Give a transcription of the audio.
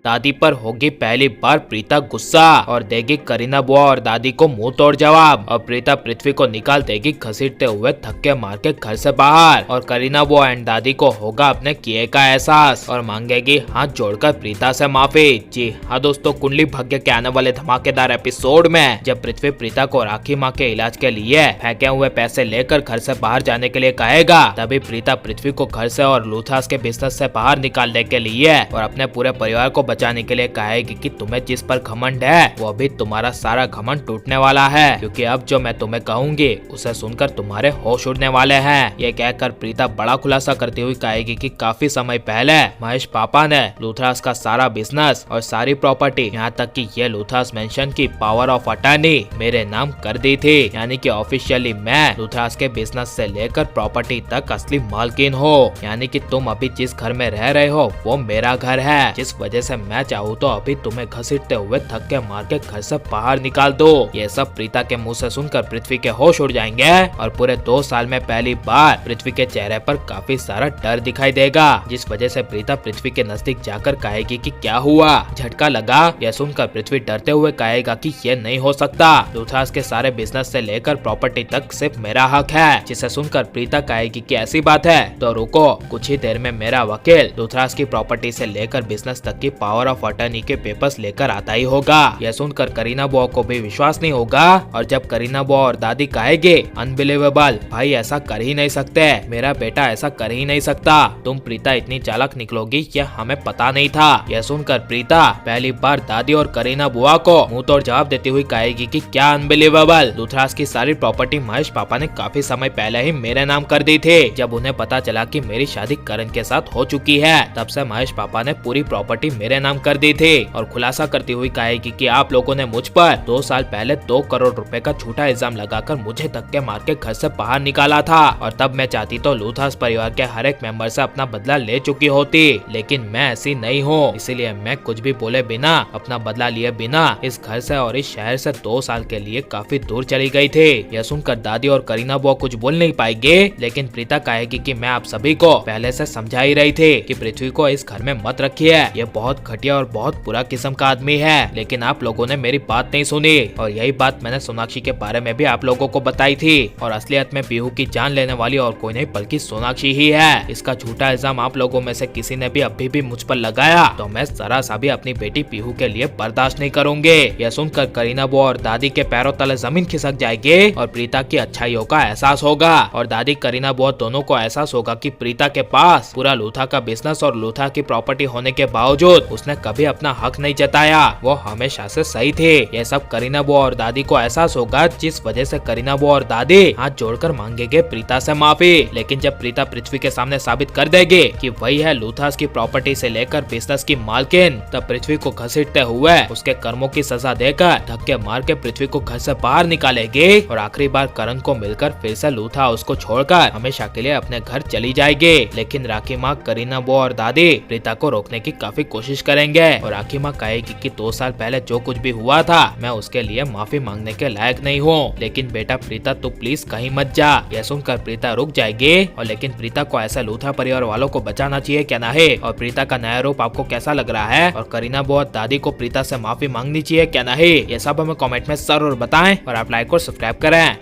दादी पर होगी पहली बार प्रीता गुस्सा और देगी करीना बुआ और दादी को मुंह तोड़ जवाब। और प्रीता पृथ्वी को निकाल देगी घसीटते हुए धक्के मार के घर से बाहर। और करीना बुआ एंड दादी को होगा अपने किए का एहसास और मांगेगी हाथ जोड़कर प्रीता से माफी। जी हाँ दोस्तों, कुंडली भाग्य के आने वाले धमाकेदार एपिसोड में जब पृथ्वी प्रीता को राखी माँ के इलाज के लिए फेंके हुए पैसे लेकर घर से बाहर जाने के लिए कहेगा, तभी प्रीता पृथ्वी को घर से और लूथास के बिजनेस से बाहर निकालने के लिए और अपने पूरे परिवार को बचाने के लिए कहेगी कि तुम्हें जिस पर घमंड है वो अभी तुम्हारा सारा घमंड टूटने वाला है, क्योंकि अब जो मैं तुम्हें कहूंगी उसे सुनकर तुम्हारे होश उड़ने वाले हैं। ये कहकर प्रीता बड़ा खुलासा करती हुई कहेगी कि काफी समय पहले महेश पापा ने लूथरास का सारा बिजनेस और सारी प्रॉपर्टी, यहाँ तक कि ये लूथरास मेंशन की पावर ऑफ अटर्नी मेरे नाम कर दी थी, यानी कि ऑफिशियली मैं लूथरास के बिजनेस से लेकर प्रॉपर्टी तक असली मालकिन हो। यानी कि तुम अभी जिस घर में रह रहे हो वो मेरा घर है, जिस वजह से मैं चाहूँ तो अभी तुम्हें घसीटते हुए धक्के मार के घर से बाहर निकाल दो। ये सब प्रीता के मुंह से सुनकर पृथ्वी के होश उड़ जाएंगे और पूरे 2 साल में पहली बार पृथ्वी के चेहरे पर काफी सारा डर दिखाई देगा, जिस वजह से प्रीता पृथ्वी के नजदीक जाकर कहेगी कि क्या हुआ, झटका लगा। यह सुनकर पृथ्वी डरते हुए कहेगा कि ये नहीं हो सकता, लूथरास के सारे बिजनेस से लेकर प्रॉपर्टी तक सिर्फ मेरा हक है। जिसे सुनकर प्रीता कहेगी कि ऐसी बात है तो रुको, कुछ ही देर में मेरा वकील लूथरास की प्रॉपर्टी से लेकर बिजनेस तक की पावर ऑफ अटर्नी के पेपर्स लेकर आता ही होगा। यह सुनकर करीना बुआ को भी विश्वास नहीं होगा और जब करीना बुआ और दादी कहेगी अनबिलीवेबल, भाई ऐसा कर ही नहीं सकते, मेरा बेटा ऐसा कर ही नहीं सकता, तुम प्रीता इतनी चालाक निकलोगी यह हमें पता नहीं था। यह सुनकर प्रीता पहली बार दादी और करीना बुआ को मुंह तोड़ जवाब देती हुई कहेगी कि क्या अनबिलीवेबल, लूथरास की सारी प्रॉपर्टी महेश पापा ने काफी समय पहले ही मेरे नाम कर दी थी। जब उन्हें पता चला कि मेरी शादी करण के साथ हो चुकी है तब से महेश पापा ने पूरी प्रॉपर्टी मेरे नाम कर दी थी। और खुलासा करती हुई कहेगी कि आप लोगों ने मुझ पर 2 साल पहले 2 करोड़ रुपए का झूठा इल्जाम लगाकर मुझे धक्के मार के घर से बाहर निकाला था और तब मैं चाहती तो लूथरास परिवार के हर एक मेंबर से अपना बदला ले चुकी होती, लेकिन मैं ऐसी नहीं हूँ, इसीलिए मैं कुछ भी बोले बिना अपना बदला लिए बिना इस घर से और इस शहर से 2 साल के लिए काफी दूर चली गई थी। यह सुनकर दादी और करीना बुआ कुछ बोल नहीं पाएंगे, लेकिन प्रीता कहेगी कि मैं आप सभी को पहले से समझा ही रही थी कि पृथ्वी को इस घर में मत रखिए, ये बहुत घटिया और बहुत बुरा किस्म का आदमी है, लेकिन आप लोगों ने मेरी बात नहीं सुनी। और यही बात मैंने सोनाक्षी के बारे में भी आप लोगों को बताई थी और असलियत में पीहू की जान लेने वाली और कोई नहीं बल्कि सोनाक्षी ही है। इसका झूठा इल्जाम आप लोगों में से किसी ने भी अभी भी मुझ पर लगाया तो मैं जरा सा भी अपनी बेटी पीहू के लिए बर्दाश्त नहीं करूंगी। यह सुनकर करीना बुआ और दादी के पैरों तले जमीन खिसक जाएगी और प्रीता की अच्छाइयों का एहसास होगा और दादी करीना बुआ दोनों को एहसास होगा कि प्रीता के पास पूरा लूथा का बिजनेस और लूथा की प्रॉपर्टी होने के बावजूद उसने कभी अपना हक नहीं जताया, वो हमेशा से सही थे। यह सब करीना बुआ और दादी को एहसास होगा, जिस वजह से करीना बुआ और दादी हाथ जोड़कर मांगेंगे प्रीता से माफी। लेकिन जब प्रीता पृथ्वी के सामने साबित कर देगी कि वही है लूथास की प्रॉपर्टी से लेकर बिजनेस की मालकिन, तब पृथ्वी को घसीटते हुए उसके कर्मों की सजा देकर धक्के मार के पृथ्वी को घर से बाहर निकालेगी और आखिरी बार करण को मिलकर फिर से लूथा उसको छोड़कर हमेशा के लिए अपने घर चली जाएगी। लेकिन राखी माँ, करीना बुआ और दादी प्रीता को रोकने की काफी कोशिश करेंगे और राखी माँ कहेगी कि 2 साल पहले जो कुछ भी हुआ था मैं उसके लिए माफी मांगने के लायक नहीं हूँ, लेकिन बेटा प्रीता तू प्लीज कहीं मत जा। यह सुनकर प्रीता रुक जाएगी और लेकिन प्रीता को ऐसा लूथा परिवार वालों को बचाना चाहिए क्या नहीं, और प्रीता का नया रूप आपको कैसा लग रहा है और करीना बुआ और दादी को प्रीता से माफी मांगनी चाहिए क्या नहीं, ये सब हमें कमेंट में जरूर बताएं और आप लाइक और सब्सक्राइब करें।